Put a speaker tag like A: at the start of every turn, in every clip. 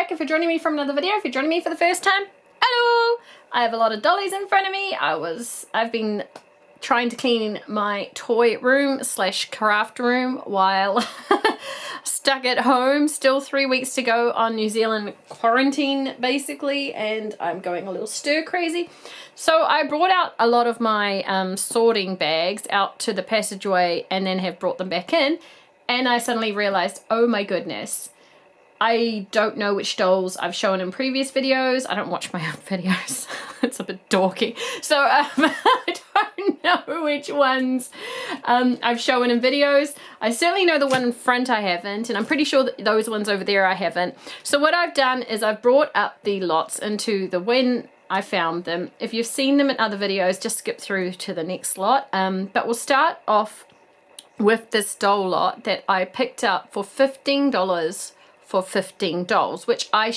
A: back. If you're joining me from another video, if you're joining me for the first time, hello! I have a lot of dollies in front of me. I've been trying to clean my toy room slash craft room while stuck at home. Still 3 weeks to go on New Zealand quarantine basically, and I'm going a little stir crazy. So I brought out a lot of my sorting bags out to the passageway and then have brought them back in, and I suddenly realized, oh my goodness, I don't know which dolls I've shown in previous videos. I don't watch my own videos. It's a bit dorky. So I don't know which ones I've shown in videos. I certainly know the one in front I haven't, and I'm pretty sure that those ones over there I haven't. So what I've done is I've brought up the lots into the when I found them. If you've seen them in other videos, just skip through to the next lot. But we'll start off with this doll lot that I picked up for $15 for 15 dolls, which I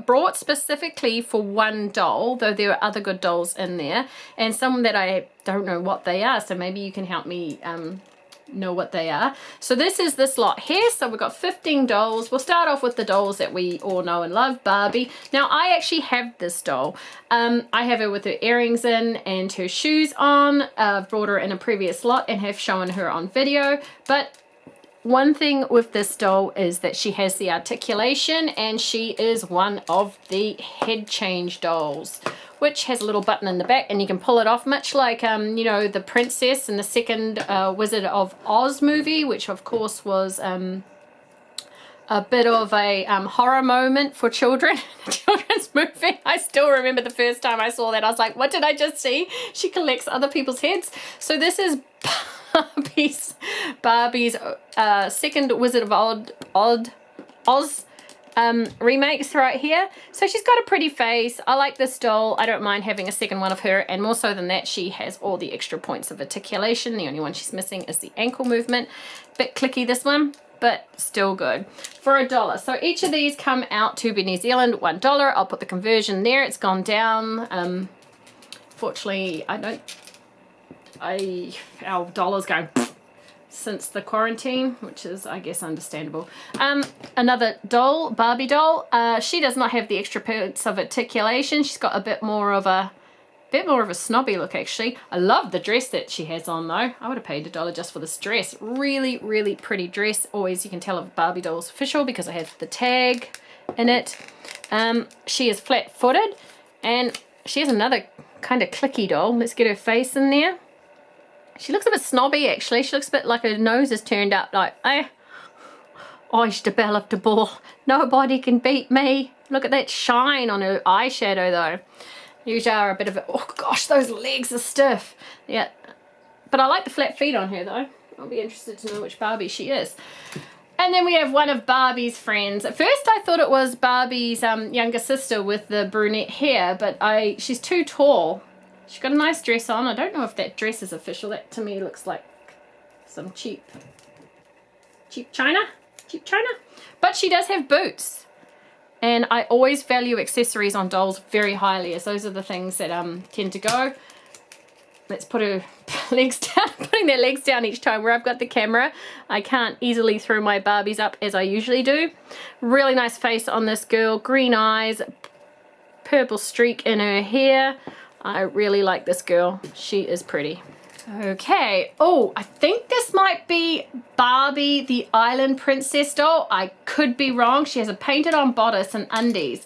A: brought specifically for one doll, though there are other good dolls in there, and some that I don't know what they are, so maybe you can help me know what they are. So this is this lot here. So we've got 15 dolls. We'll start off with the dolls that we all know and love, Barbie. Now I actually have this doll. I have her with her earrings in and her shoes on. I've brought her in a previous lot and have shown her on video, but one thing with this doll is that she has the articulation, and she is one of the head change dolls, which has a little button in the back and you can pull it off, much like you know, the princess in the second Wizard of Oz movie, which of course was a bit of a horror moment for children. Children's movie. I still remember the first time I saw that. I was like, what did I just see? She collects other people's heads. So this is Barbie's second Wizard of Oz remakes right here. So she's got a pretty face. I like this doll. I don't mind having a second one of her, and more so than that, she has all the extra points of articulation. The only one she's missing is the ankle movement. Bit clicky, this one, but still good for $1. So each of these come out to be New Zealand $1. I'll put the conversion there. It's gone down. Fortunately, our dollar's going since the quarantine, which is, I guess, understandable. Another doll, Barbie doll. She does not have the extra parts of articulation. She's got a bit more of a snobby look, actually. I love the dress that she has on, though. I would have paid $1 just for this dress. Really, really pretty dress. Always, you can tell if Barbie doll's official because it has the tag in it. She is flat-footed, and she has another kind of clicky doll. Let's get her face in there. She looks a bit snobby, actually. She looks a bit like her nose is turned up, like, I've developed a ball. Nobody can beat me. Look at that shine on her eyeshadow, though. Usually are a bit of a, oh gosh, those legs are stiff. Yeah, but I like the flat feet on her, though. I'll be interested to know which Barbie she is. And then we have one of Barbie's friends. At first I thought it was Barbie's younger sister with the brunette hair, but she's too tall. She's got a nice dress on. I don't know if that dress is official. That to me looks like some cheap china. But she does have boots. And I always value accessories on dolls very highly, as those are the things that tend to go. Let's put her legs down. Putting their legs down each time where I've got the camera. I can't easily throw my Barbies up as I usually do. Really nice face on this girl. Green eyes. Purple streak in her hair. I really like this girl. She is pretty. Okay. Oh, I think this might be Barbie, the Island Princess doll. I could be wrong. She has a painted on bodice and undies.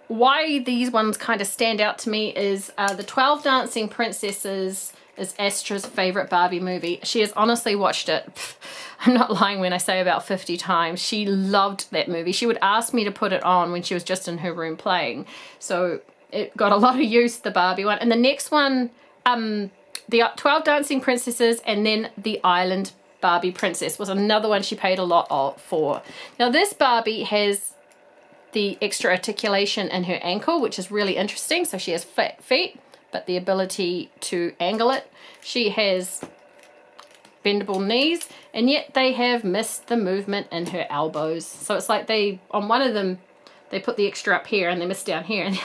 A: Why these ones kind of stand out to me is the 12 Dancing Princesses is Astra's favorite Barbie movie. She has honestly watched it. I'm not lying when I say about 50 times. She loved that movie. She would ask me to put it on when she was just in her room playing. So it got a lot of use, the Barbie one. And the next one, the 12 Dancing Princesses and then the Island Barbie Princess was another one she paid a lot for. Now this Barbie has the extra articulation in her ankle, which is really interesting. So she has flat feet, but the ability to angle it. She has bendable knees, and yet they have missed the movement in her elbows. So it's like on one of them, they put the extra up here and they missed down here. And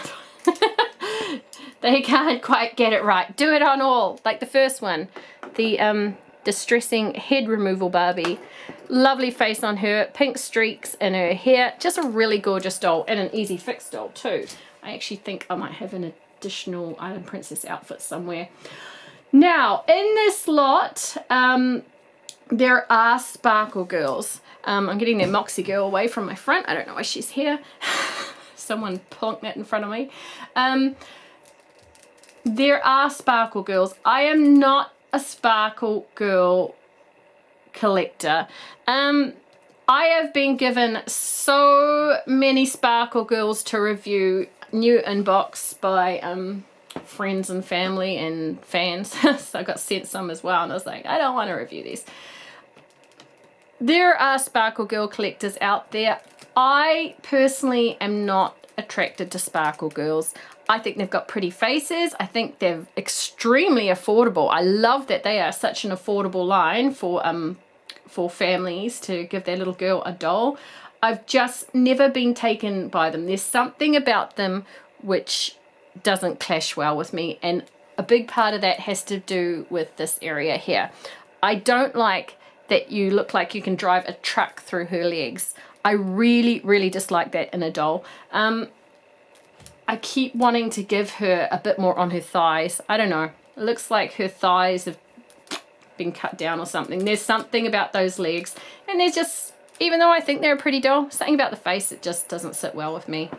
A: they can't quite get it right. Do it on all, like the first one. The Distressing Head Removal Barbie. Lovely face on her, pink streaks in her hair. Just a really gorgeous doll, and an easy fix doll too. I actually think I might have an additional Island Princess outfit somewhere. Now, in this lot, there are Sparkle Girls. I'm getting their Moxie Girl away from my front. I don't know why she's here. Someone plonked that in front of me. There are Sparkle Girls. I am not a Sparkle Girl collector. I have been given so many Sparkle Girls to review, new inbox by friends and family and fans. So I got sent some as well, and I was like, I don't want to review these. There are Sparkle Girl collectors out there. I personally am not attracted to Sparkle Girls. I think they've got pretty faces. I think they're extremely affordable. I love that they are such an affordable line for families to give their little girl a doll. I've just never been taken by them. There's something about them which doesn't clash well with me, and a big part of that has to do with this area here. I don't like that you look like you can drive a truck through her legs. I really, really dislike that in a doll. I keep wanting to give her a bit more on her thighs. I don't know. It looks like her thighs have been cut down or something. There's something about those legs. And there's just, even though I think they're a pretty doll, something about the face, it just doesn't sit well with me.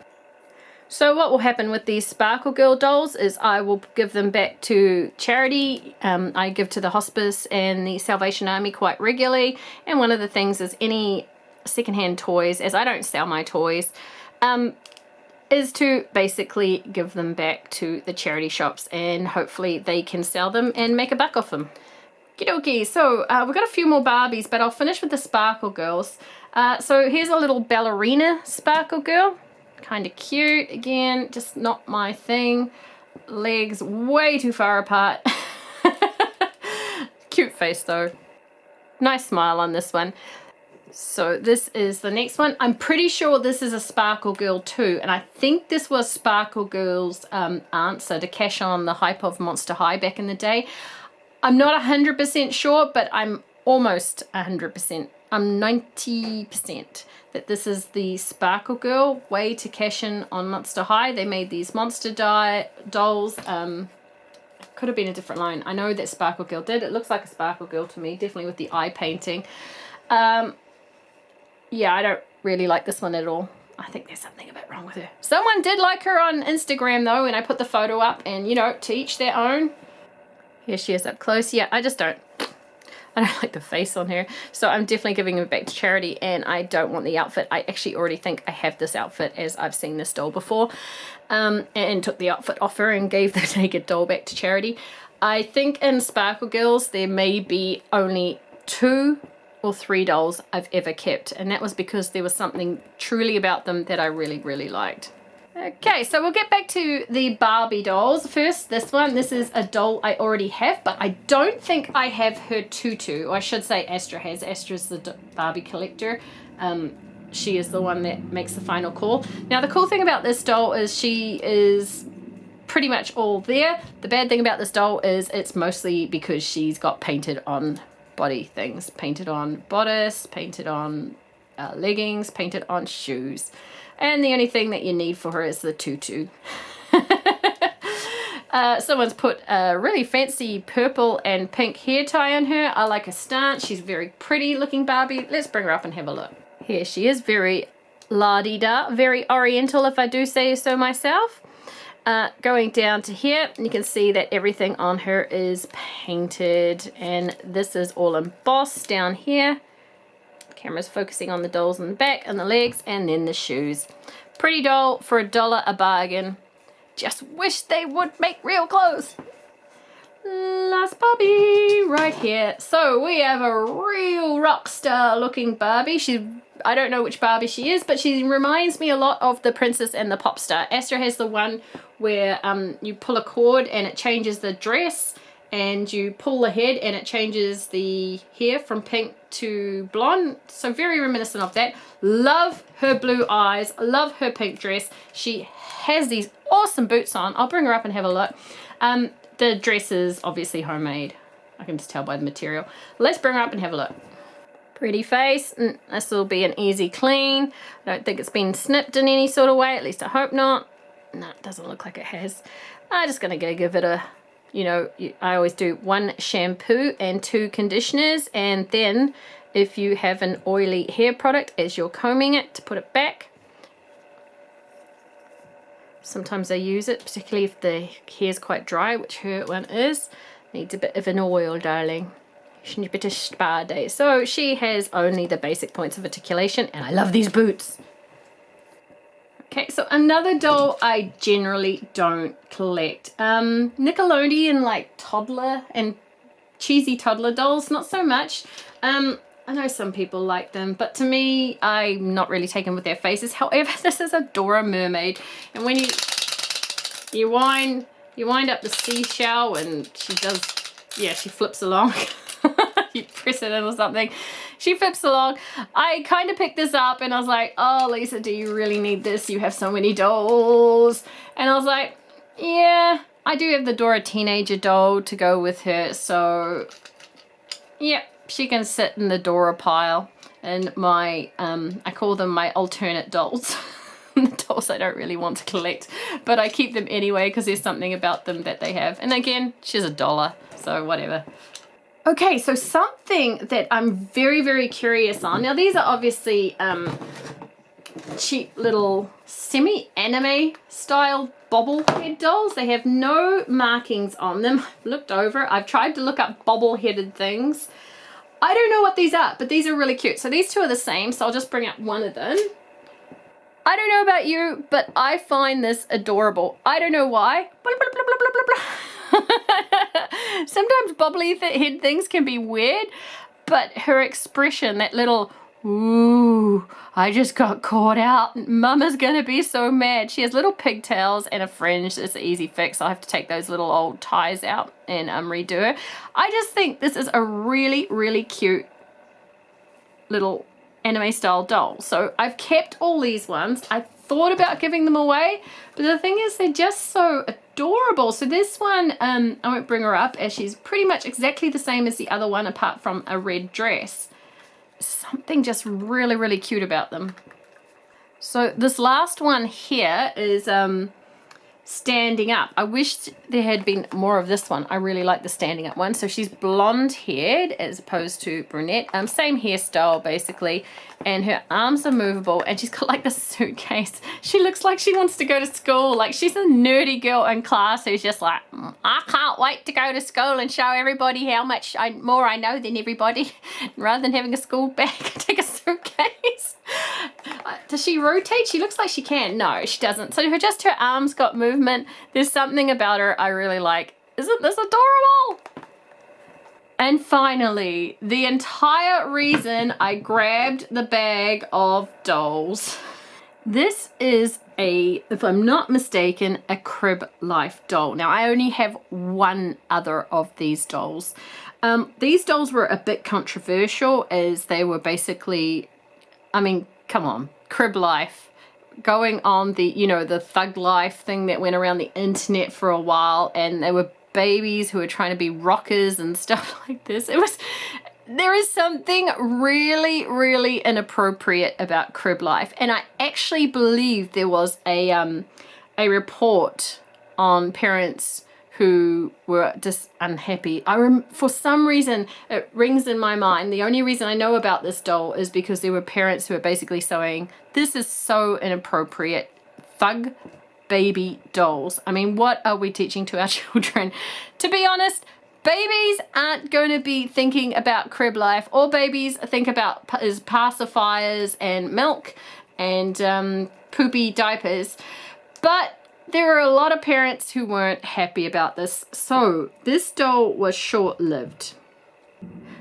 A: So what will happen with these Sparkle Girl dolls is I will give them back to charity. I give to the hospice and the Salvation Army quite regularly. And one of the things is any secondhand toys, as I don't sell my toys, is to basically give them back to the charity shops, and hopefully they can sell them and make a buck off them. Okie, so we've got a few more Barbies, but I'll finish with the Sparkle Girls. So here's a little ballerina Sparkle Girl. Kind of cute. Again, just not my thing. Legs way too far apart. Cute face though. Nice smile on this one. So this is the next one. I'm pretty sure this is a Sparkle Girl too, and I think this was Sparkle Girl's answer to cash on the hype of Monster High back in the day. I'm not 100% sure, but I'm almost 100%. I'm 90% that this is the Sparkle Girl way to cash in on Monster High. They made these monster dolls. Could have been a different line. I know that Sparkle Girl did. It looks like a Sparkle Girl to me, definitely with the eye painting. Yeah, I don't really like this one at all. I think there's something a bit wrong with her. Someone did like her on Instagram though, and I put the photo up, and you know, to each their own. Here she is up close. Yeah, I don't like the face on her. So I'm definitely giving her back to charity, and I don't want the outfit. I actually already think I have this outfit, as I've seen this doll before, and took the outfit off her and gave the naked doll back to charity. I think in Sparkle Girls there may be only 2 or 3 dolls I've ever kept, and that was because there was something truly about them that I really, really liked. Okay, so we'll get back to the Barbie dolls. First, this one. This is a doll I already have, but I don't think I have her tutu. Or I should say Astra has. Astra's the Barbie collector. She is the one that makes the final call. Now, the cool thing about this doll is she is pretty much all there. The bad thing about this doll is it's mostly because she's got painted on body things. Painted on bodice, painted on leggings, painted on shoes. And the only thing that you need for her is the tutu. Someone's put a really fancy purple and pink hair tie on her. I like her stance. She's very pretty looking Barbie. Let's bring her up and have a look. Here she is, very la-di-da, very oriental if I do say so myself. Going down to here, you can see that everything on her is painted, and this is all embossed down here. Camera's focusing on the dolls in the back and the legs, and then the shoes. Pretty doll for $1 a bargain. Just wish they would make real clothes. Last Barbie right here. So we have a real rock star looking Barbie. I don't know which Barbie she is, but she reminds me a lot of the Princess and the Pop Star. Astra has the one where you pull a cord and it changes the dress, and you pull the head and it changes the hair from pink to blonde. So very reminiscent of that. Love her blue eyes, love her pink dress. She has these awesome boots on. I'll bring her up and have a look. The dress is obviously homemade. I can just tell by the material. Let's bring her up and have a look. Pretty face. This will be an easy clean. I don't think it's been snipped in any sort of way, at least I hope not. No, it doesn't look like it has. I'm just going to give it a, you know, I always do 1 shampoo and 2 conditioners, and then if you have an oily hair product as you're combing it, to put it back. Sometimes I use it, particularly if the hair's quite dry, which her one is. Needs a bit of an oil, darling. She needs a bit of spa day. So she has only the basic points of articulation, and I love these boots. Okay, so another doll I generally don't collect. Nickelodeon, like toddler and cheesy toddler dolls, not so much. I know some people like them, but to me, I'm not really taken with their faces. However, this is a Dora mermaid, and when you wind up the seashell, and she does, yeah, she flips along. You press it in or something, she flips along. I kind of picked this up and I was like, oh Lisa, do you really need this? You have so many dolls. And I was like, yeah, I do have the Dora teenager doll to go with her, so yeah, she can sit in the Dora pile. And my I call them my alternate dolls. The dolls I don't really want to collect, but I keep them anyway because there's something about them that they have. And again, she's $1, so whatever. Okay, so something that I'm very, very curious on. Now, these are obviously cheap little semi-anime style bobblehead dolls. They have no markings on them. I've looked over. I've tried to look up bobble-headed things. I don't know what these are, but these are really cute. So these two are the same, so I'll just bring up one of them. I don't know about you, but I find this adorable. I don't know why. Blah, blah, blah, blah, blah, blah, blah. Sometimes bobbly head things can be weird, but her expression, that little, ooh, I just got caught out. Mama's gonna be so mad. She has little pigtails and a fringe. It's an easy fix. I have to take those little old ties out and redo her. I just think this is a really, really cute little anime style doll. So I've kept all these ones. I thought about giving them away, but the thing is they're just so adorable. So this one, I won't bring her up as she's pretty much exactly the same as the other one apart from a red dress. Something just really, really cute about them. So this last one here is standing up. I wish there had been more of this one. I really like the standing up one. So she's blonde haired as opposed to brunette. Same hairstyle basically, and her arms are movable, and she's got like this suitcase. She looks like she wants to go to school. Like she's a nerdy girl in class who's just like, I can't wait to go to school and show everybody how much more I know than everybody. Rather than having a school bag, take a suitcase. Does she rotate? She looks like she can. No, she doesn't. So just her arms got movement. There's something about her I really like. Isn't this adorable? And finally, the entire reason I grabbed the bag of dolls. This is a, if I'm not mistaken, a Crib Life doll. Now, I only have one other of these dolls. These dolls were a bit controversial as they were basically, I mean, come on, Crib Life. Going on the, you know, the thug life thing that went around the internet for a while, and they were babies who were trying to be rockers and stuff like this. There is something really, really inappropriate about Crib Life, and I actually believe there was a report on parents who were just unhappy. For some reason, it rings in my mind. The only reason I know about this doll is because there were parents who were basically saying, this is so inappropriate. Thug baby dolls. I mean, what are we teaching to our children? To be honest, babies aren't going to be thinking about Crib Life. All babies think about is pacifiers and milk and poopy diapers. But there are a lot of parents who weren't happy about this. So this doll was short-lived.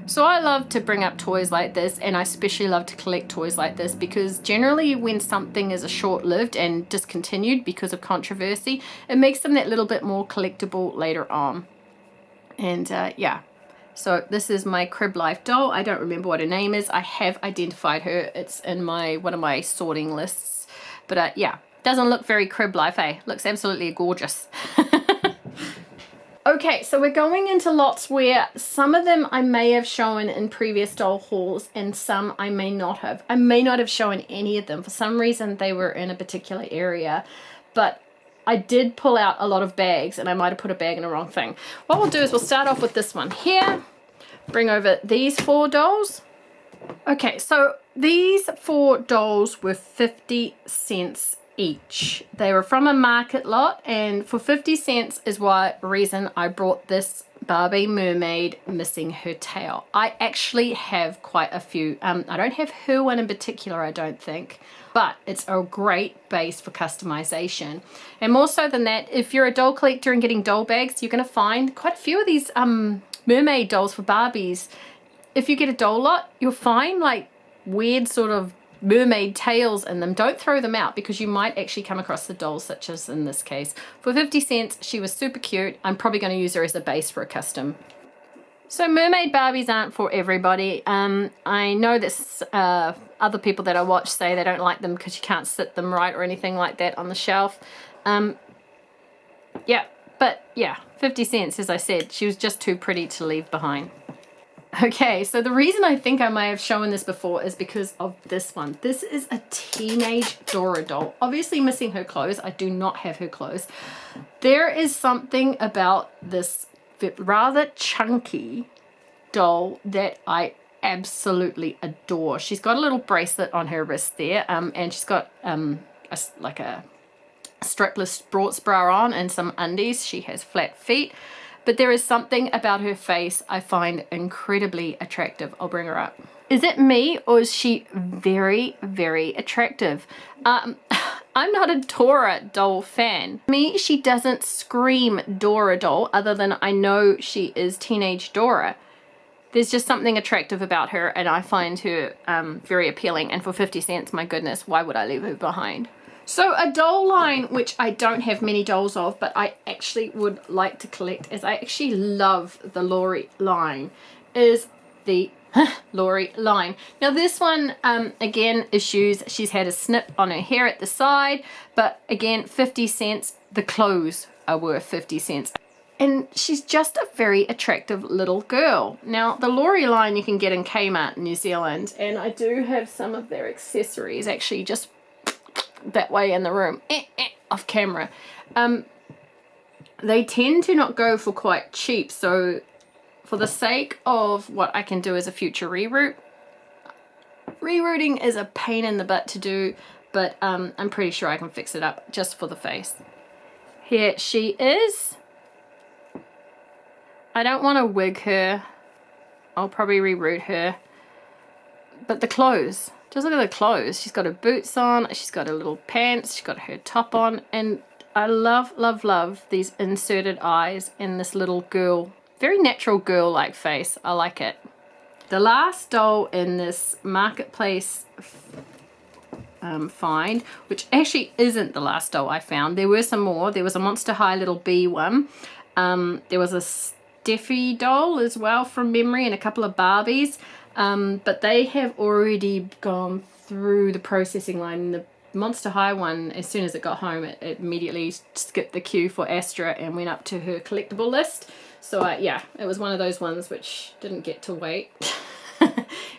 A: So I love to bring up toys like this, and I especially love to collect toys like this because generally when something is a short-lived and discontinued because of controversy, it makes them that little bit more collectible later on. And yeah, so this is my Crib Life doll. I don't remember what her name is. I have identified her. It's in one of my sorting lists. But yeah, doesn't look very Crib Life, eh? Looks absolutely gorgeous. Okay, so we're going into lots where some of them I may have shown in previous doll hauls and some I may not have. I may not have shown any of them. For some reason they were in a particular area, but I did pull out a lot of bags and I might have put a bag in the wrong thing. What we'll do is we'll start off with this one here. Bring over these 4 dolls. Okay, so these 4 dolls were 50 cents each. They were from a market lot, and for 50 cents is what reason I brought this Barbie mermaid missing her tail. I actually have quite a few. I don't have her one in particular, I don't think, but it's a great base for customization. And more so than that, if you're a doll collector and getting doll bags, you're going to find quite a few of these mermaid dolls for Barbies. If you get a doll lot, you'll find like weird sort of mermaid tails in them. Don't throw them out because you might actually come across the dolls, such as in this case. For 50 cents, she was super cute. I'm probably going to use her as a base for a custom. So mermaid Barbies aren't for everybody. I know that other people that I watch say they don't like them because you can't sit them right or anything like that on the shelf. Yeah, but yeah, 50 cents, as I said, she was just too pretty to leave behind. Okay, so the reason I think I may have shown this before is because of this one. This is a teenage Dora doll. Obviously missing her clothes. I do not have her clothes. There is something about this rather chunky doll that I absolutely adore. She's got a little bracelet on her wrist there, and she's got like a strapless sports bra on and some undies. She has flat feet. But there is something about her face I find incredibly attractive. I'll bring her up. Is it me or is she very, very attractive? I'm not a Dora doll fan. Me, she doesn't scream Dora doll other than I know she is teenage Dora. There's just something attractive about her and I find her very appealing. And for 50 cents, my goodness, why would I leave her behind? So a doll line, which I don't have many dolls of, but I actually would like to collect, as I actually love the Lori line, is the Lori line. Now this one, again, issues. She's had a snip on her hair at the side, but again, 50 cents. The clothes are worth 50 cents. And she's just a very attractive little girl. Now, the Lori line you can get in Kmart in New Zealand, and I do have some of their accessories actually just that way in the room, off camera. They tend to not go for quite cheap, so for the sake of what I can do as a future reroute, rerouting is a pain in the butt to do, but I'm pretty sure I can fix it up just for the face. Here she is. I don't want to wig her. I'll probably reroute her, but the clothes, just look at the clothes. She's got her boots on, she's got her little pants, she's got her top on, and I love, love, love these inserted eyes in this little girl. Very natural girl-like face. I like it. The last doll in this marketplace find, which actually isn't the last doll I found. There were some more. There was a Monster High little bee one. There was a Steffi doll as well from memory and a couple of Barbies. But they have already gone through the processing line. The Monster High one, as soon as it got home, it immediately skipped the queue for Astra and went up to her collectible list. So yeah, it was one of those ones which didn't get to wait.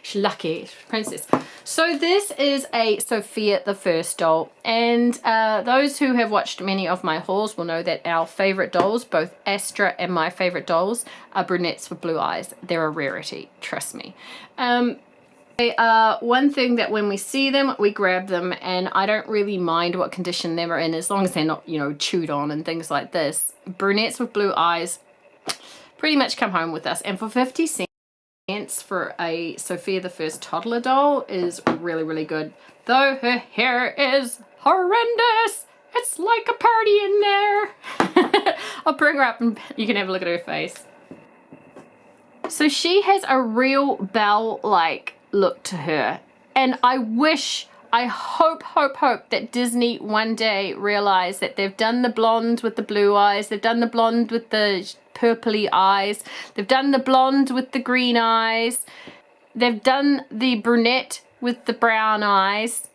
A: She's lucky, princess. So this is a Sophia the First doll, and those who have watched many of my hauls will know that our favorite dolls, both Astra and my favorite dolls, are brunettes with blue eyes. They're a rarity, trust me. They are one thing that when we see them, we grab them, and I don't really mind what condition they're in as long as they're not, you know, chewed on and things like this. Brunettes with blue eyes pretty much come home with us, and for 50 cents for a Sophia the First toddler doll is really, really good. Though her hair is horrendous. It's like a party in there. I'll bring her up and you can have a look at her face. So she has a real Belle-like look to her, and I wish, I hope that Disney one day realize that they've done the blonde with the blue eyes, they've done the blonde with the purpley eyes, they've done the blonde with the green eyes, they've done the brunette with the brown eyes.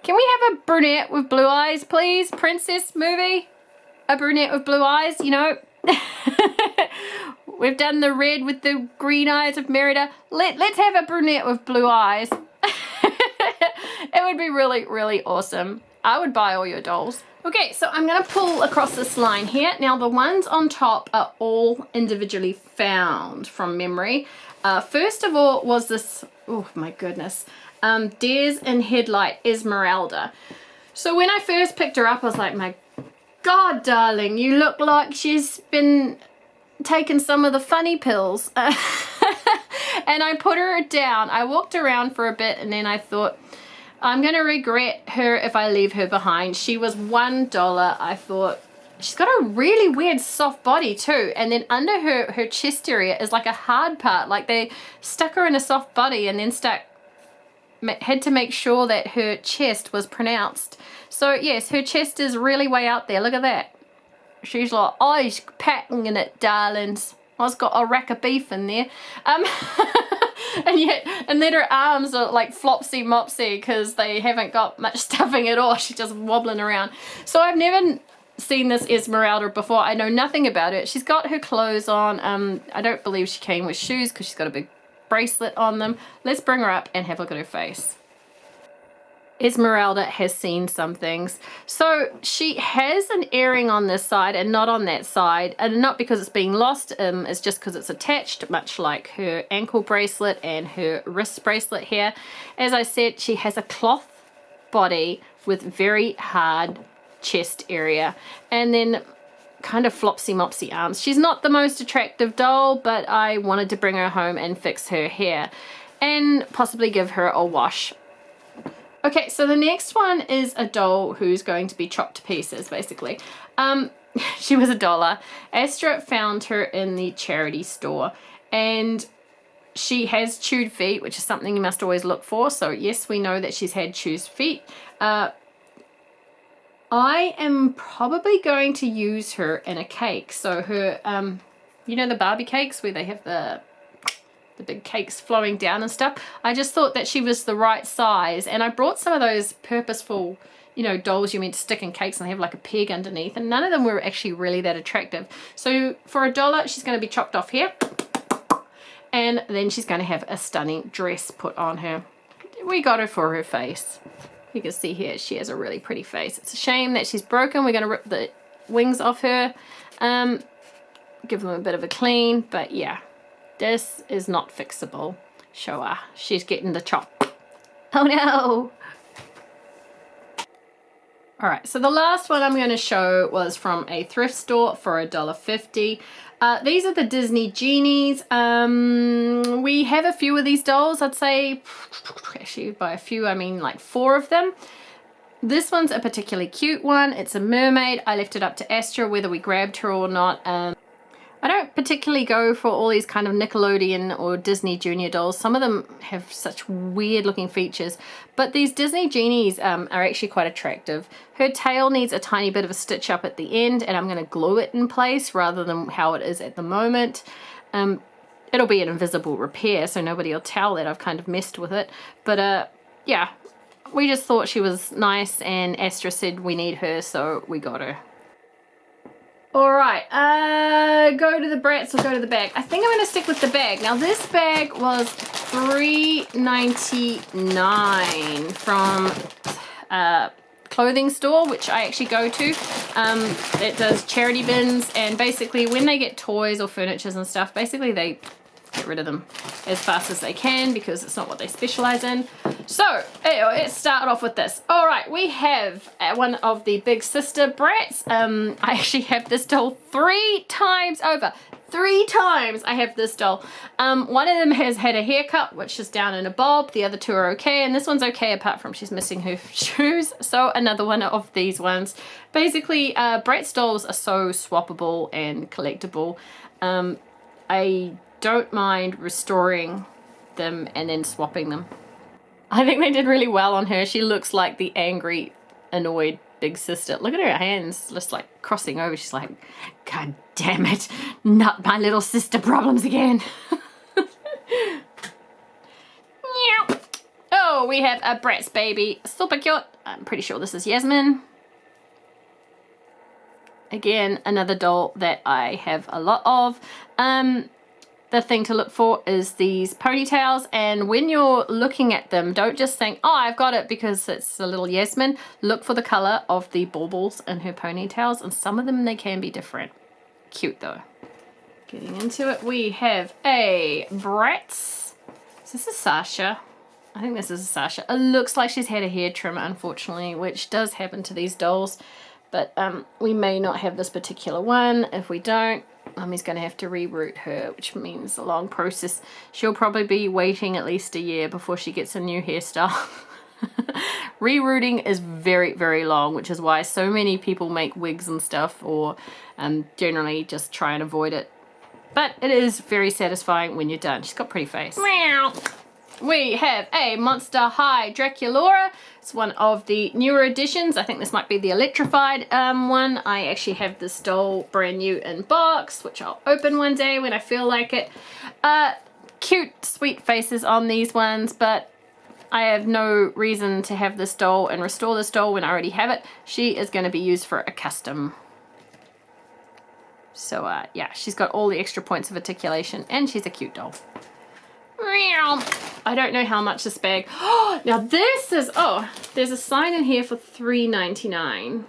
A: Can we have a brunette with blue eyes, please? Princess movie? A brunette with blue eyes, you know, We've done the red with the green eyes of Merida. Let's have a brunette with blue eyes. It would be really, really awesome. I would buy all your dolls. Okay, so I'm going to pull across this line here. Now, the ones on top are all individually found from memory. First of all was this, oh my goodness, Dares in Headlight Esmeralda. So when I first picked her up, I was like, my God, darling, you look like she's been taking some of the funny pills. And I put her down. I walked around for a bit and then I thought, I'm going to regret her if I leave her behind. She was $1. I thought, she's got a really weird soft body too. And then under her chest area is like a hard part. Like they stuck her in a soft body and then had to make sure that her chest was pronounced. So yes, her chest is really way out there. Look at that. She's like, oh, he's packing in it, darlings. I've got a rack of beef in there. And then her arms are like flopsy mopsy because they haven't got much stuffing at all. She's just wobbling around. So I've never seen this Esmeralda before. I know nothing about it. She's got her clothes on. I don't believe she came with shoes because she's got a big bracelet on them. Let's bring her up and have a look at her face. Esmeralda has seen some things. So she has an earring on this side and not on that side, and not because it's being lost, it's just because it's attached, much like her ankle bracelet and her wrist bracelet here. As I said, she has a cloth body with very hard chest area and then kind of flopsy mopsy arms. She's not the most attractive doll, but I wanted to bring her home and fix her hair and possibly give her a wash. Okay, so the next one is a doll who's going to be chopped to pieces, basically. She was $1. Astra found her in the charity store, and she has chewed feet, which is something you must always look for. So yes, we know that she's had chewed feet. I am probably going to use her in a cake. So her, you know the Barbie cakes where they have the big cakes flowing down and stuff. I just thought that she was the right size, and I brought some of those purposeful, you know, dolls you meant to stick in cakes and they have like a peg underneath, and none of them were actually really that attractive. So for $1, she's going to be chopped off here, and then she's going to have a stunning dress put on her. We got her for her face. You can see here she has a really pretty face. It's a shame that she's broken. We're going to rip the wings off her, give them a bit of a clean, but yeah. This is not fixable. Show her. She's getting the chop. Oh no! Alright, so the last one I'm going to show was from a thrift store for $1.50. These are the Disney Genies. We have a few of these dolls. I'd say, actually by a few I mean like 4 of them. This one's a particularly cute one. It's a mermaid. I left it up to Astra whether we grabbed her or not. I don't particularly go for all these kind of Nickelodeon or Disney Junior dolls. Some of them have such weird looking features, but these Disney Genies are actually quite attractive. Her tail needs a tiny bit of a stitch up at the end, and I'm going to glue it in place rather than how it is at the moment. It'll be an invisible repair, so nobody will tell that I've kind of messed with it. But yeah, we just thought she was nice, and Astra said we need her, so we got her. Alright, go to the Bratz or go to the bag. I think I'm going to stick with the bag. Now this bag was $3.99 from a clothing store, which I actually go to. That does charity bins, and basically when they get toys or furnitures and stuff, basically they get rid of them as fast as they can because it's not what they specialize in. So anyway, let's start off with this. All right, we have one of the big sister Bratz. I actually have this doll 3 times over. 3 times I have this doll. One of them has had a haircut, which is down in a bob. The other 2 are okay, and this one's okay apart from she's missing her shoes. So another one of these ones. Basically, Bratz dolls are so swappable and collectible. I don't mind restoring them and then swapping them. I think they did really well on her. She looks like the angry, annoyed big sister. Look at her hands just like crossing over. She's like, God damn it, not my little sister problems again. Oh, we have a Bratz baby. Super cute. I'm pretty sure this is Yasmin. Again, another doll that I have a lot of. The thing to look for is these ponytails, and when you're looking at them, don't just think, oh, I've got it because it's a little Yasmin. Look for the color of the baubles in her ponytails, and some of them, they can be different. Cute though. Getting into it, we have a Bratz. Is this a Sasha? I think this is a Sasha. It looks like she's had a hair trimmer, unfortunately, which does happen to these dolls. But we may not have this particular one. If we don't, Mummy's going to have to reroute her, which means a long process. She'll probably be waiting at least a year before she gets a new hairstyle. Rerouting is very, very long, which is why so many people make wigs and stuff, or generally just try and avoid it. But it is very satisfying when you're done. She's got a pretty face. Meow. We have a Monster High Draculaura. It's one of the newer editions. I think this might be the electrified one. I actually have this doll brand new in box, which I'll open one day when I feel like it. Cute, sweet faces on these ones, but I have no reason to have this doll and restore this doll when I already have it. She is going to be used for a custom. So yeah, she's got all the extra points of articulation, and she's a cute doll. I don't know how much this bag. Oh, now this is, oh, there's a sign in here for $3.99.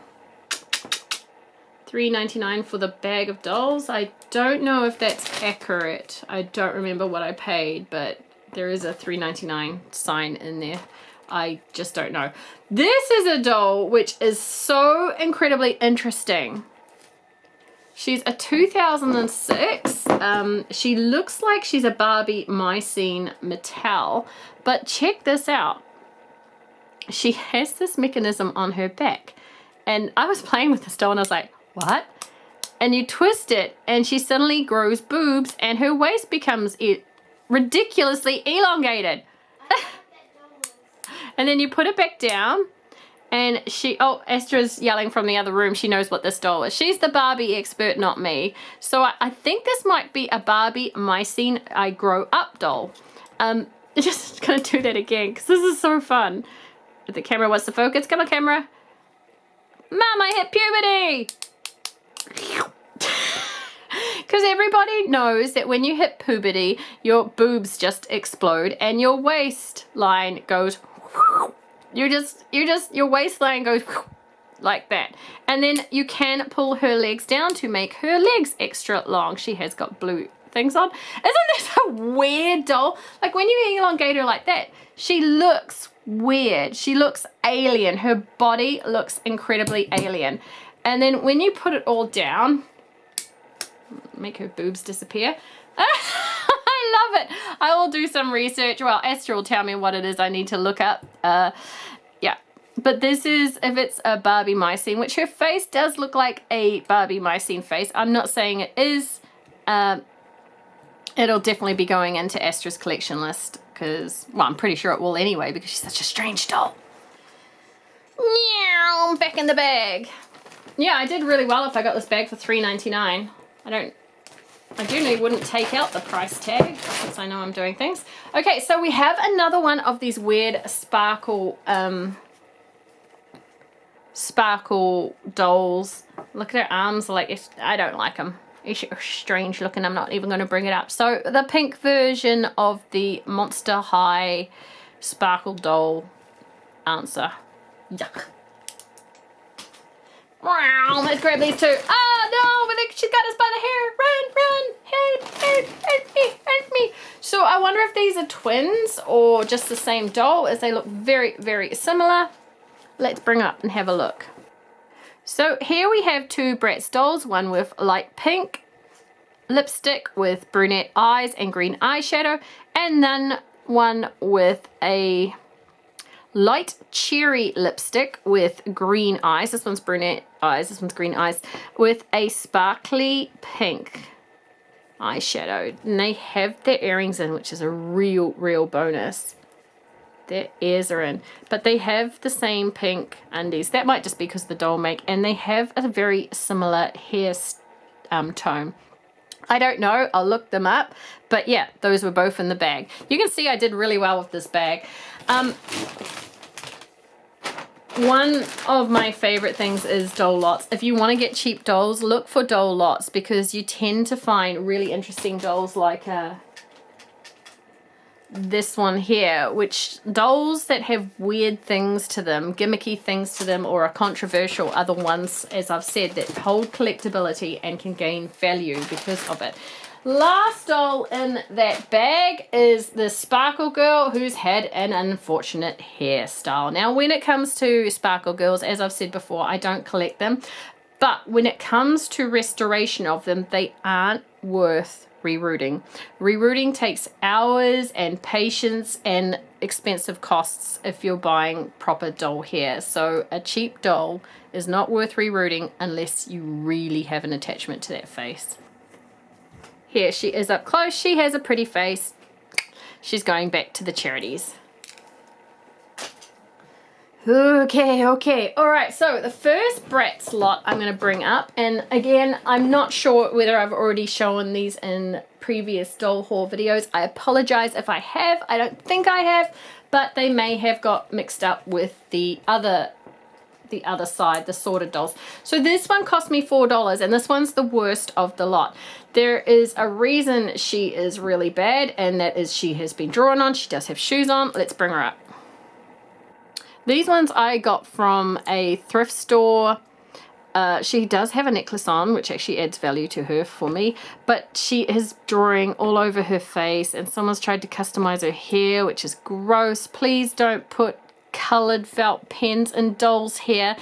A: $3.99 for the bag of dolls. I don't know if that's accurate. I don't remember what I paid, but there is a $3.99 sign in there. I just don't know. This is a doll which is so incredibly interesting. She's a 2006. She looks like she's a Barbie Mycene Mattel, but check this out. She has this mechanism on her back, and I was playing with this doll and I was like, what? And you twist it and she suddenly grows boobs and her waist becomes ridiculously elongated. And then you put it back down. And she, oh, Astra's yelling from the other room. She knows what this doll is. She's the Barbie expert, not me. So I think this might be a Barbie Mycene I Grow Up doll. Just gonna do that again because this is so fun. If the camera wants to focus, come on camera. Mom, I hit puberty! Because everybody knows that when you hit puberty, your boobs just explode and your waistline goes your waistline goes like that. And then you can pull her legs down to make her legs extra long. She has got blue things on. Isn't this a weird doll? Like when you elongate her like that, she looks weird. She looks alien. Her body looks incredibly alien. And then when you put it all down, make her boobs disappear. I love it. I will do some research. Well, Astra will tell me what it is I need to look up. Yeah, but this is, if it's a Barbie Mycene, which her face does look like a Barbie Mycene face. I'm not saying it is. It'll definitely be going into Astra's collection list because, well, I'm pretty sure it will anyway because she's such a strange doll. Meow, back in the bag. Yeah, I did really well if I got this bag for $3.99. I generally wouldn't take out the price tag since I know I'm doing things. Okay, so we have another one of these weird sparkle dolls. Look at her arms, like I don't like them. It's strange looking. I'm not even going to bring it up. So the pink version of the Monster High sparkle doll answer. Yuck. Wow, let's grab these two. Oh no, but she's got us by the hair. Run, run, help me, help me. So I wonder if these are twins or just the same doll, as they look very, very similar. Let's bring up and have a look. So here we have two Bratz dolls, one with light pink lipstick with brunette eyes and green eyeshadow, and then one with a light cherry lipstick with green eyes. This one's brunette eyes, this one's green eyes, with a sparkly pink eyeshadow. And they have their earrings in, which is a real bonus. Their ears are in, but they have the same pink undies. That might just be because the doll make, and they have a very similar hair tone. I don't know, I'll look them up, but yeah, those were both in the bag. You can see I did really well with this bag. one of my favorite things is doll lots. If you want to get cheap dolls, look for doll lots, because you tend to find really interesting dolls like this one here, which dolls that have weird things to them, gimmicky things to them, or are controversial are the ones, as I've said, that hold collectability and can gain value because of it. Last doll in that bag is the Sparkle Girl, who's had an unfortunate hairstyle. Now, when it comes to Sparkle Girls, as I've said before, I don't collect them, but when it comes to restoration of them, they aren't worth rerouting. Rerouting takes hours and patience and expensive costs if you're buying proper doll hair. So a cheap doll is not worth rerouting unless you really have an attachment to that face. Here she is up close. She has a pretty face. She's going back to the charities. Okay. All right, so the first Bratz lot I'm going to bring up, and again, I'm not sure whether I've already shown these in previous doll haul videos. I apologize if I have. I don't think I have, but they may have got mixed up with the other side, the sorted dolls. So this one cost me $4, and this one's the worst of the lot. There is a reason she is really bad, and that is she has been drawn on. She does have shoes on. Let's bring her up. These ones I got from a thrift store. She does have a necklace on, which actually adds value to her for me, but she is drawing all over her face, and someone's tried to customize her hair, which is gross. Please don't put colored felt pens in dolls' hair.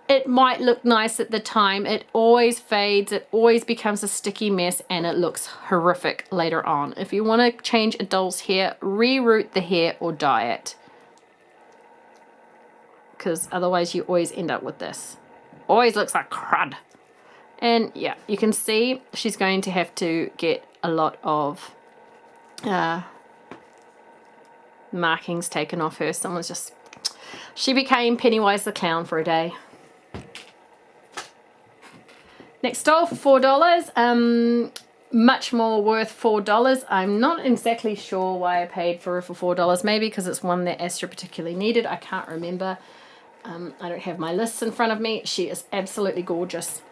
A: It might look nice at the time. It always fades. It always becomes a sticky mess, and it looks horrific later on. If you want to change a doll's hair, reroute the hair or dye it, because otherwise you always end up with this. Always looks like crud. And yeah, you can see she's going to have to get a lot of markings taken off her. She became Pennywise the Clown for a day. Next doll for $4. Much more worth $4. I'm not exactly sure why I paid for her for $4. Maybe because it's one that Astra particularly needed. I can't remember. I don't have my lists in front of me. She is absolutely gorgeous.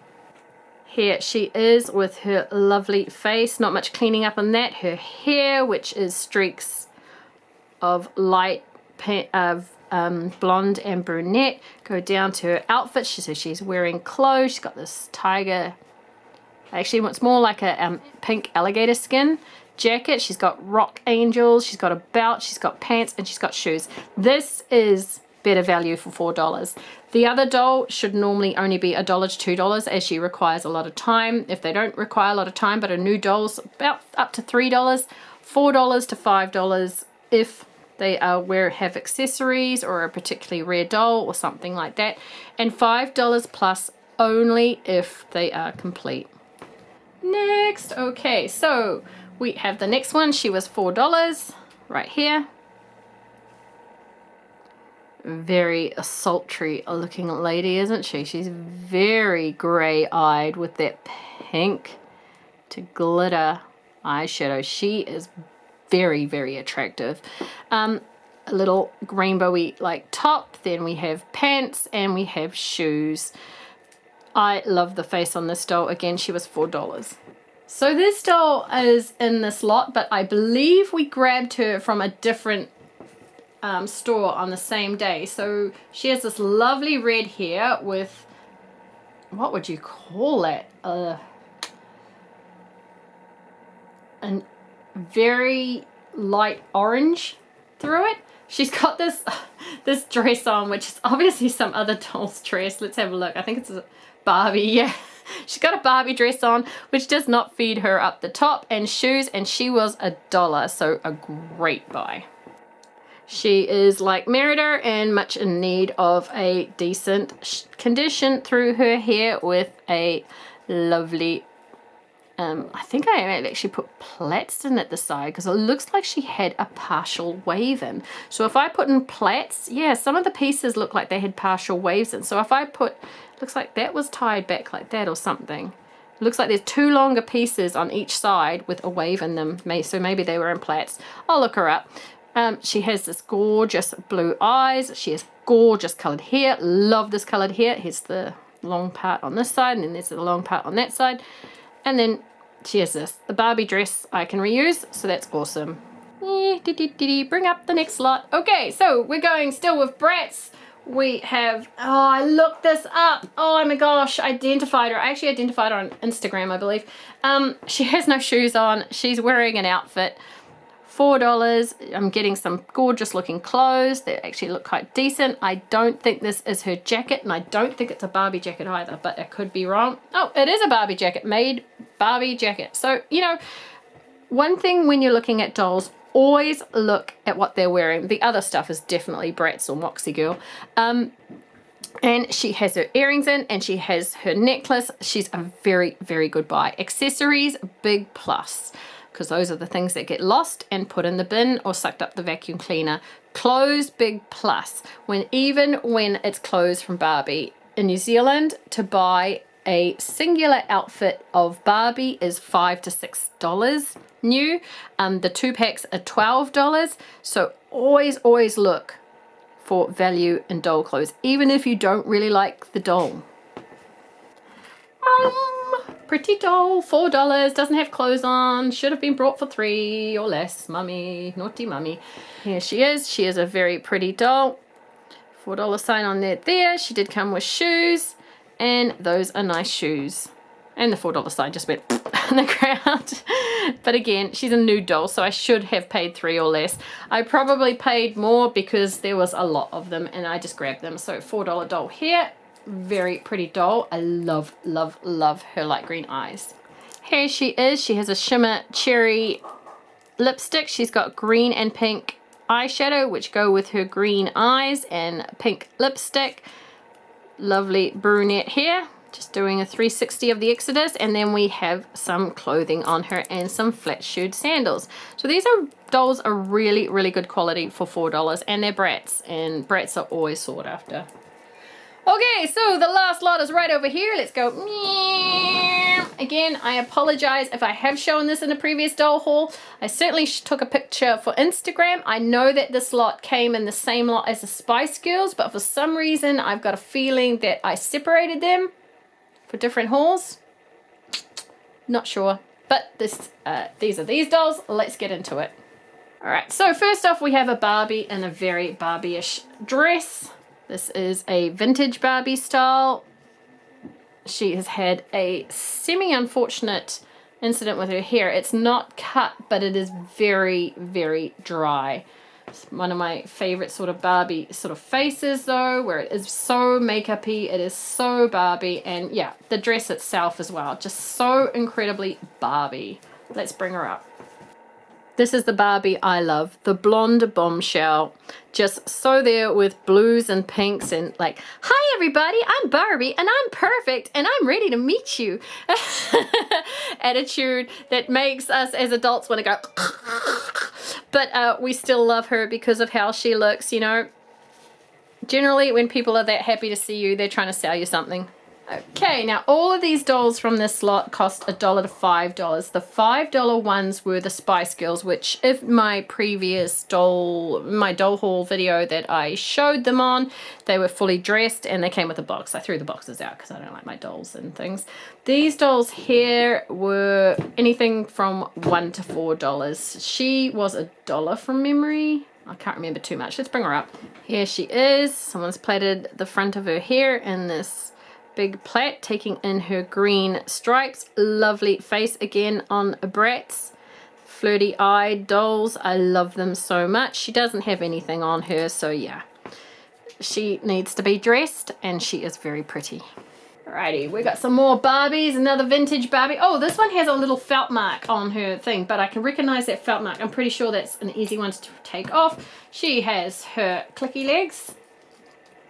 A: Here she is with her lovely face. Not much cleaning up on that. Her hair, which is streaks of light blonde and brunette, go down to her outfit. So she's wearing clothes. She's got this tiger, actually it's more like a pink alligator skin jacket. She's got rock angels. She's got a belt. She's got pants, and she's got shoes. This is better value for $4. The other doll should normally only be $1 to $2, as she requires a lot of time. If they don't require a lot of time, but a new doll's about up to $3, $4 to $5 if they have accessories or a particularly rare doll or something like that, and $5 plus only if they are complete. Next, okay, so we have the next one. She was $4 right here. Very sultry looking lady, isn't she? She's very gray-eyed with that pink to glitter eyeshadow. She is very, very attractive. A little rainbowy like top. Then we have pants and we have shoes. I love the face on this doll. Again, she was $4. So this doll is in this lot, but I believe we grabbed her from a different store on the same day. So she has this lovely red hair with, what would you call it? A very light orange through it. She's got this this dress on, which is obviously some other doll's dress. Let's have a look. I think it's a Barbie. Yeah, she's got a Barbie dress on, which does not feed her up the top, and shoes, and she was $1, so a great buy. She is like Merida and much in need of a decent condition through her hair with a lovely, I think I actually put plaits in at the side because it looks like she had a partial wave in. So if I put in plaits, yeah, some of the pieces look like they had partial waves in. So if I put, looks like that was tied back like that or something. It looks like there's two longer pieces on each side with a wave in them. So maybe they were in plaits. I'll look her up. She has this gorgeous blue eyes. She is gorgeous colored hair. Love this colored hair. Here's the long part on this side, and then there's the long part on that side. And then she has this. The Barbie dress I can reuse, so that's awesome. Bring up the next lot. Okay, so we're going still with Bratz. We have, oh, I looked this up. Oh my gosh, I identified her. I actually identified her on Instagram, I believe. She has no shoes on. She's wearing an outfit. $4. I'm getting some gorgeous looking clothes that actually look quite decent. I don't think this is her jacket, and I don't think it's a Barbie jacket either, but I could be wrong. Oh, it is a Barbie jacket, made Barbie jacket. So, you know, one thing when you're looking at dolls, always look at what they're wearing. The other stuff is definitely Bratz or Moxie Girl. And she has her earrings in, and she has her necklace. She's a very, very good buy. Accessories, big plus, because those are the things that get lost and put in the bin or sucked up the vacuum cleaner. Clothes, big plus. Even when it's clothes from Barbie. In New Zealand, to buy a singular outfit of Barbie is $5 to $6 new. The 2-packs are $12. So always look for value in doll clothes, even if you don't really like the doll. Pretty doll, $4, doesn't have clothes on, should have been brought for $3 or less. Mummy, naughty mummy. Here she is. She is a very pretty doll. $4 sign on there. She did come with shoes, and those are nice shoes. And the $4 sign just went on the ground. But again, she's a nude doll, so I should have paid $3 or less. I probably paid more because there was a lot of them, and I just grabbed them. So $4 doll here. Very pretty doll. I love her light green eyes. Here she is. She has a shimmer cherry lipstick. She's got green and pink eyeshadow, which go with her green eyes, and pink lipstick. Lovely brunette hair. Just doing a 360 of the Exodus, and then we have some clothing on her and some flat-shoed sandals. So these dolls are really, really good quality for $4, and they're Bratz, and Bratz are always sought after. Okay, so the last lot is right over here. Let's go. Again, I apologize if I have shown this in a previous doll haul. I certainly took a picture for Instagram. I know that this lot came in the same lot as the Spice Girls, but for some reason, I've got a feeling that I separated them for different hauls. Not sure, but these are these dolls. Let's get into it. All right, so first off, we have a Barbie in a very Barbie-ish dress. This is a vintage Barbie style. She has had a semi-unfortunate incident with her hair. It's not cut, but it is very, very dry. It's one of my favorite sort of Barbie sort of faces though, where it is so makeup-y, it is so Barbie, and yeah, the dress itself as well, just so incredibly Barbie. Let's bring her up. This is the Barbie I love, the blonde bombshell, just so there with blues and pinks and like, hi everybody, I'm Barbie and I'm perfect and I'm ready to meet you. Attitude that makes us as adults want to go, but we still love her because of how she looks, you know. Generally, when people are that happy to see you, they're trying to sell you something. Okay, now all of these dolls from this lot cost $1 to $5. The $5 ones were the Spice Girls, which if my previous doll haul video that I showed them on, they were fully dressed and they came with a box. I threw the boxes out because I don't like my dolls and things. These dolls here were anything from $1 to $4. She was $1 from memory. I can't remember too much. Let's bring her up. Here she is. Someone's plaited the front of her hair in this big plait, taking in her green stripes. Lovely face again on Bratz. Flirty eyed dolls. I love them so much. She doesn't have anything on her, so yeah. She needs to be dressed and she is very pretty. Alrighty, we got some more Barbies, another vintage Barbie. Oh, this one has a little felt mark on her thing, but I can recognize that felt mark. I'm pretty sure that's an easy one to take off. She has her clicky legs.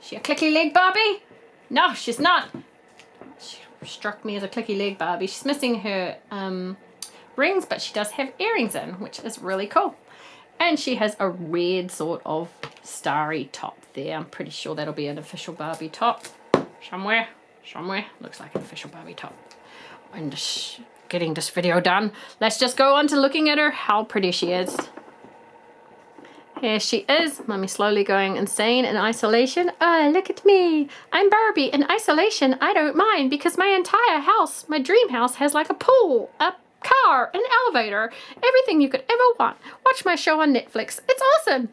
A: Is she a clicky leg Barbie? No, she's not. She struck me as a clicky leg Barbie. She's missing her rings, but she does have earrings in, which is really cool. And she has a red sort of starry top there. I'm pretty sure that'll be an official Barbie top. Somewhere. Looks like an official Barbie top. I'm just getting this video done. Let's just go on to looking at her. How pretty she is. Here she is, Mummy slowly going insane in isolation. Oh, look at me. I'm Barbie. In isolation, I don't mind because my entire house, my dream house, has like a pool, a car, an elevator, everything you could ever want. Watch my show on Netflix. It's awesome.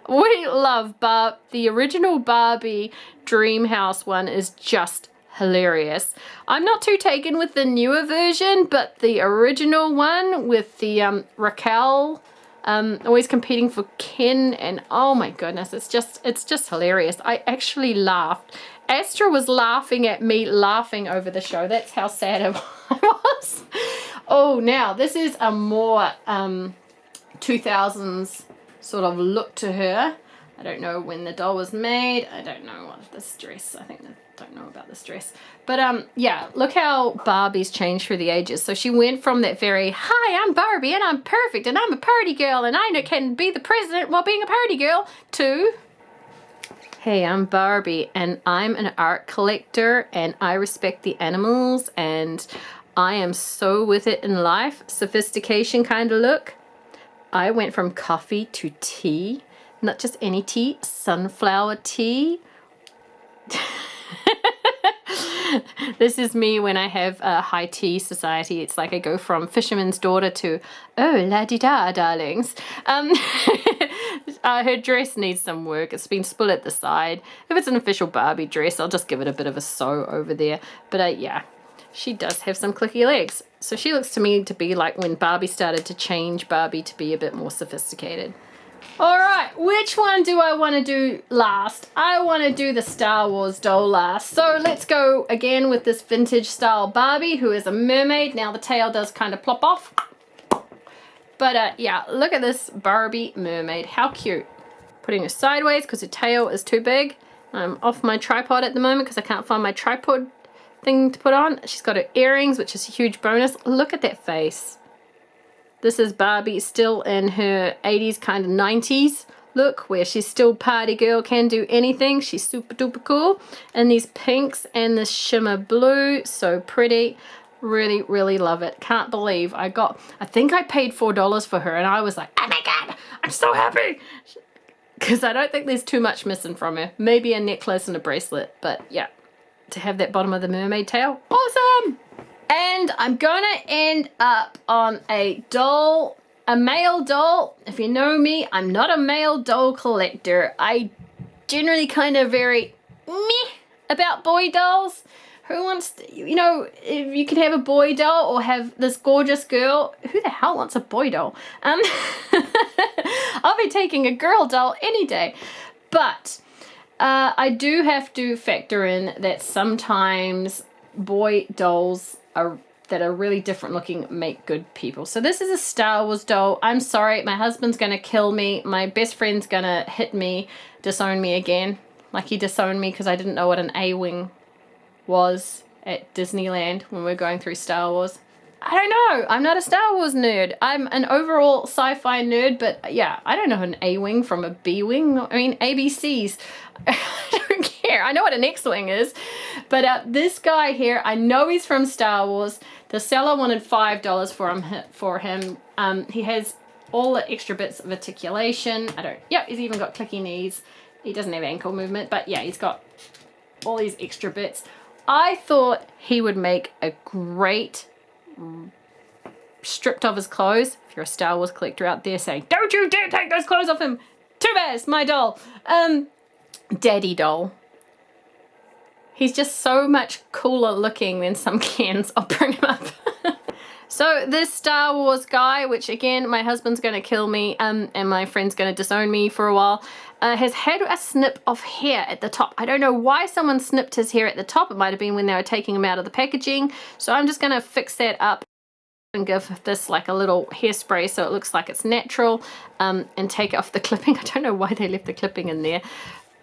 A: We love the original Barbie dream house one is just hilarious. I'm not too taken with the newer version, but the original one with the Raquel always competing for Ken, and oh my goodness, it's just hilarious. I actually laughed. Astra was laughing at me laughing over the show. That's how sad I was. Oh, now this is a more 2000s sort of look to her. I don't know when the doll was made. I don't know what this dress, I don't know about this dress. But yeah, look how Barbie's changed through the ages. So she went from that very, hi, I'm Barbie and I'm perfect and I'm a party girl and I can be the president while being a party girl, to, hey, I'm Barbie and I'm an art collector and I respect the animals and I am so with it in life. Sophistication kind of look. I went from coffee to tea. Not just any tea, sunflower tea. This is me when I have a high tea society. It's like I go from fisherman's daughter to, oh, la-di-da, darlings. Her dress needs some work. It's been split at the side. If it's an official Barbie dress, I'll just give it a bit of a sew over there. But yeah, she does have some clicky legs. So she looks to me to be like when Barbie started to change Barbie to be a bit more sophisticated. Alright, which one do I want to do last? I want to do the Star Wars doll last. So let's go again with this vintage style Barbie who is a mermaid. Now the tail does kind of plop off. But yeah, look at this Barbie mermaid. How cute. Putting her sideways because her tail is too big. I'm off my tripod at the moment because I can't find my tripod thing to put on. She's got her earrings, which is a huge bonus. Look at that face. This is Barbie still in her 80s, kind of 90s look, where she's still party girl, can do anything. She's super duper cool. And these pinks and this shimmer blue, so pretty. Really, really love it. Can't believe I think I paid $4 for her and I was like, oh my God, I'm so happy. Because I don't think there's too much missing from her. Maybe a necklace and a bracelet, but yeah. To have that bottom of the mermaid tail, awesome. And I'm gonna end up on a doll, a male doll. If you know me, I'm not a male doll collector. I generally kind of very meh about boy dolls. Who wants to, you know, if you could have a boy doll or have this gorgeous girl, who the hell wants a boy doll? I'll be taking a girl doll any day. But I do have to factor in that sometimes boy dolls that are really different looking make good people. So this is a Star Wars doll. I'm sorry, my husband's gonna kill me. My best friend's gonna hit me, disown me again. Like he disowned me because I didn't know what an A-wing was at Disneyland when we were going through Star Wars. I don't know. I'm not a Star Wars nerd. I'm an overall sci-fi nerd, but yeah, I don't know an A-wing from a B-wing. I mean, ABCs. I don't care. I know what an X-wing is. But this guy here, I know he's from Star Wars. The seller wanted $5 for him. He has all the extra bits of articulation. Yep, he's even got clicky knees. He doesn't have ankle movement, but yeah, he's got all these extra bits. I thought he would make a great stripped of his clothes. If you're a Star Wars collector out there saying, don't you dare take those clothes off him. Too bad, it's my doll. Daddy doll. He's just so much cooler looking than some Kens. I'll bring him up. So this Star Wars guy, which again, my husband's going to kill me and my friend's going to disown me for a while, has had a snip of hair at the top. I don't know why someone snipped his hair at the top. It might have been when they were taking him out of the packaging. So I'm just going to fix that up and give this like a little hairspray so it looks like it's natural, and take off the clipping. I don't know why they left the clipping in there.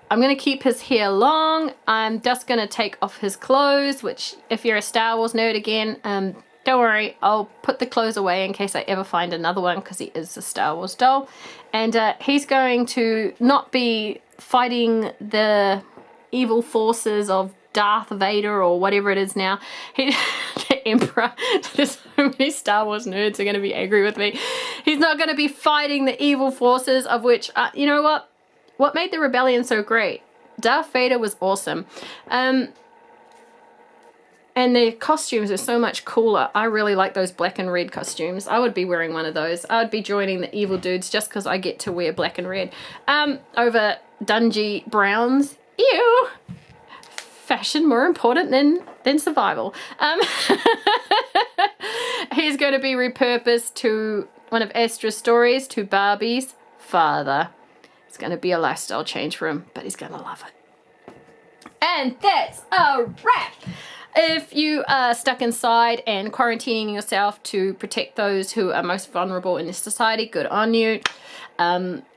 A: I'm going to keep his hair long. I'm just going to take off his clothes, which if you're a Star Wars nerd again, don't worry, I'll put the clothes away in case I ever find another one because he is a Star Wars doll. And he's going to not be fighting the evil forces of Darth Vader or whatever it is now. The Emperor. There's so many Star Wars nerds are going to be angry with me. He's not going to be fighting the evil forces of which, you know what? What made the rebellion so great? Darth Vader was awesome. And their costumes are so much cooler. I really like those black and red costumes. I would be wearing one of those. I would be joining the evil dudes just because I get to wear black and red. Over dungy browns. Ew! Fashion more important than survival. He's going to be repurposed to one of Astra's stories, to Barbie's father. It's going to be a lifestyle change for him, but he's going to love it. And that's a wrap! If you are stuck inside and quarantining yourself to protect those who are most vulnerable in this society, good on you.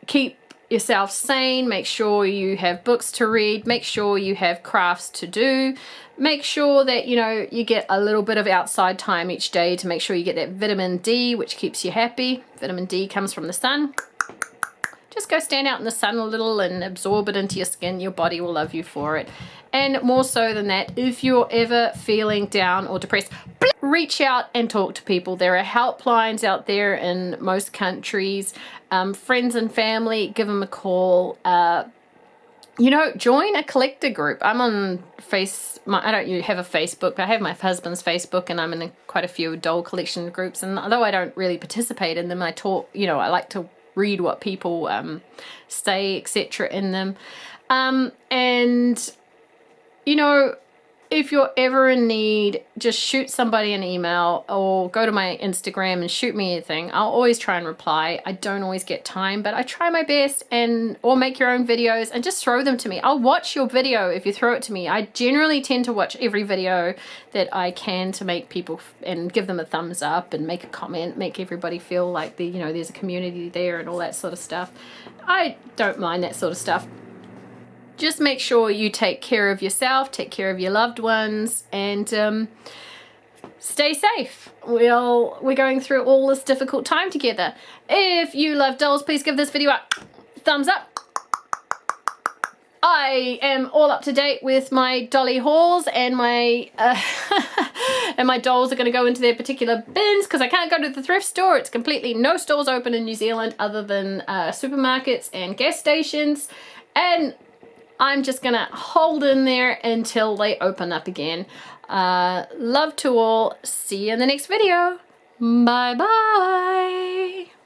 A: Keep yourself sane. Make sure you have books to read. Make sure you have crafts to do. Make sure that, you know, you get a little bit of outside time each day to make sure you get that vitamin D, which keeps you happy. Vitamin D comes from the sun. Just go stand out in the sun a little and absorb it into your skin. Your body will love you for it. And more so than that, if you're ever feeling down or depressed, reach out and talk to people. There are helplines out there in most countries. Friends and family, give them a call. You know, join a collector group. I'm on I don't have a Facebook, but I have my husband's Facebook, and I'm in quite a few doll collection groups. And although I don't really participate in them, I talk, you know, I like to read what people say, etc. in them. And you know, if you're ever in need, just shoot somebody an email or go to my Instagram and shoot me anything. I'll always try and reply. I don't always get time, but I try my best, or make your own videos and just throw them to me. I'll watch your video if you throw it to me. I generally tend to watch every video that I can to make people and give them a thumbs up and make a comment, make everybody feel like you know, there's a community there and all that sort of stuff. I don't mind that sort of stuff. Just make sure you take care of yourself, take care of your loved ones, and stay safe. We're going through all this difficult time together. If you love dolls, please give this video a thumbs up. I am all up to date with my dolly hauls, and my and my dolls are going to go into their particular bins because I can't go to the thrift store. It's completely no stores open in New Zealand other than supermarkets and gas stations, and I'm just gonna hold in there until they open up again. Love to all. See you in the next video. Bye bye.